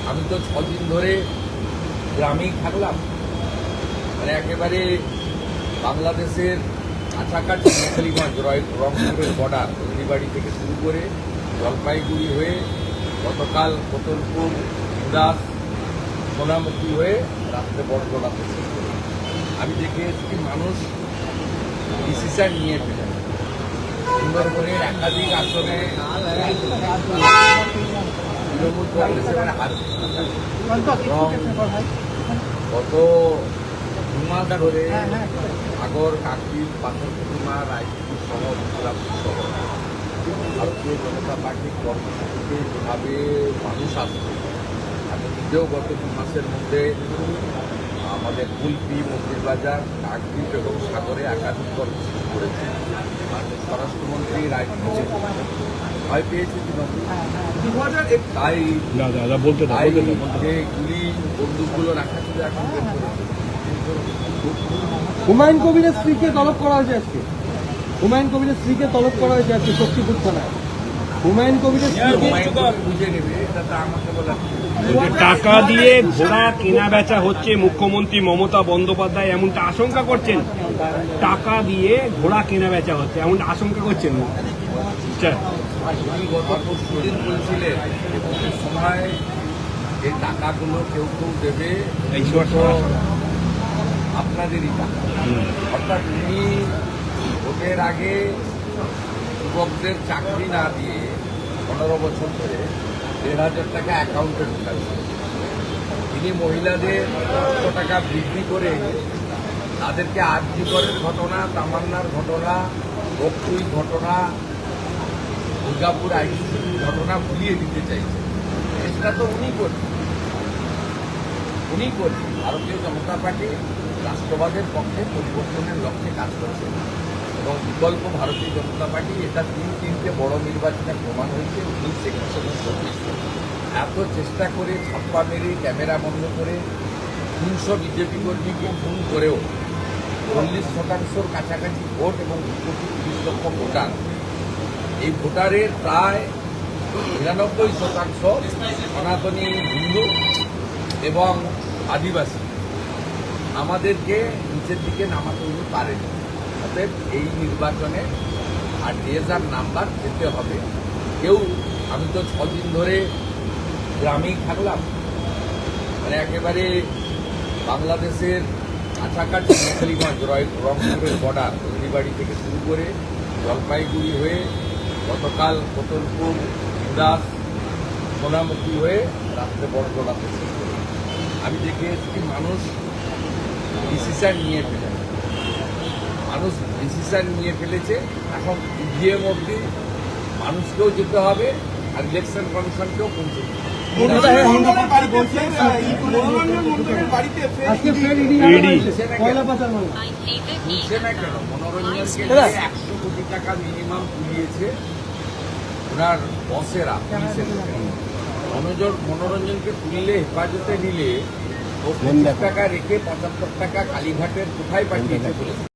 আমি তো 6 দিন ধরে গ্রামেই থাকলাম, মানে একেবারে বাংলাদেশের কাছাকাছি মেখালিগঞ্জ রংপুরের বর্ডার হলদিবাড়ি থেকে শুরু করে জলপাইগুড়ি হয়ে গতকাল কোতলপুর দাস সোনামুখী হয়ে রাত্রে বড়জোড়াতে শেষ করে আমি দেখে এসেছি মানুষ ডিসিশন নিয়ে ফেলে সুন্দরবনের একাধিক আসনে তৃণমূল কংগ্রেসের মানে গত 2 মাস ধরে সাগর কাকদ্বীপ পাথর প্রতিমা রায়পুর সহ দুর্গাপুর সহ ভারতীয় জনতা পার্টির কর্মসূচিতে যেভাবে মানুষ আসছে, আমি নিজেও গত 2 মাসের মধ্যে আমাদের কুলপি মন্দিরবাজার কাকদ্বীপ এবং সাগরে একাধিক কর্মসূচি করেছি। মাননীয় স্বরাষ্ট্রমন্ত্রী রায়পুরে ভয় পেয়েছে তৃণমূল, তাই যে গুলি বন্দুকগুলো রাখা ছিল এখন বের করেছে। হুমায়ুন কবিরের স্ত্রীকে তলব করা হয়েছে আজকে। হুমায়ুন কবিরের স্ত্রীকে তলব করা হয়েছে আজকে শক্তিপুর থানায়। হুমায়ুন কবিরের বুঝে নেবে, এটা তো আমাকে বলা। টাকা দিয়ে ঘোড়া কেনা বেচা হচ্ছে, মুখ্যমন্ত্রী মমতা বন্দ্যোপাধ্যায় এমনটা আশঙ্কা করছেন। টাকা দিয়ে ঘোড়া কেনা বেচা হচ্ছে এমনটা আশঙ্কা করছেন না? উনি গত পরশুদিন বলছিলেন ভোটের সময় এই টাকাগুলো কেউ কেউ দেবে, আপনাদেরই টাকা। অর্থাৎ উনি ভোটের আগে যুবকদের চাকরি না দিয়ে 15 বছর ধরে 1,500 টাকা অ্যাকাউন্টে ঢুকাচ্ছেন। তিনি মহিলাদের 100 টাকা বৃদ্ধি করে তাদেরকে আরজিকরের ঘটনা, তামান্নার ঘটনা, বকটুই ঘটনা, দুর্গাপুর আইসিসির ঘটনা ভুলিয়ে দিতে চাইছেন। চেষ্টা তো উনি করছেন। ভারতীয় জনতা পার্টি রাষ্ট্রবাদের পক্ষে পরিবর্তনের লক্ষ্যে কাজ করছে এবং বিকল্প ভারতীয় জনতা পার্টি এটা 3-3টে বড় নির্বাচনে প্রমাণ হয়েছে। 19, 21 এবং 24 এত চেষ্টা করে ছাপ্পা মেরে ক্যামেরা বন্ধ করে 300 বিজেপি কর্মীকে খুন করেও 40% কাছাকাছি ভোট এবং 2,30,00,000 ভোটার, এই ভোটারের প্রায় 99% সনাতনী হিন্দু এবং আদিবাসী, আমাদেরকে নিচের দিকে নামাতে উনি পারেন। অতএব এই নির্বাচনে আর 1000 নাম্বার যেতে হবে। আমি তো 6 দিন ধরে গ্রামেই থাকলাম, মানে একেবারে বাংলাদেশের কাছাকাছি মেখালিগঞ্জ রংপুরের বর্ডার হলদিবাড়ি থেকে শুরু করে জলপাইগুড়ি হয়ে গতকাল কোতলপুর দাস সোনামুখী হয়ে রাত্রে বড়জোড়াতে শেষ করে আমি দেখে এসেছি মানুষ ডিসিশন নিয়ে ফেলেছে। এখন ইভিএম অবধি মানুষকেও যেতে হবে আর ইলেকশন কমিশনকেও পৌঁছে দিতে হবে। মনোরঞ্জনকে 100 কোটি টাকা মিনিমাম তুলিয়েছে ওনার বসেরা, পুলিশের। মনোরঞ্জনকে তুললে হেফাজতে নিলে ও 25 টাকা রেখে 75 টাকা কালীঘাটের কোথায় পাঠিয়েছে বলে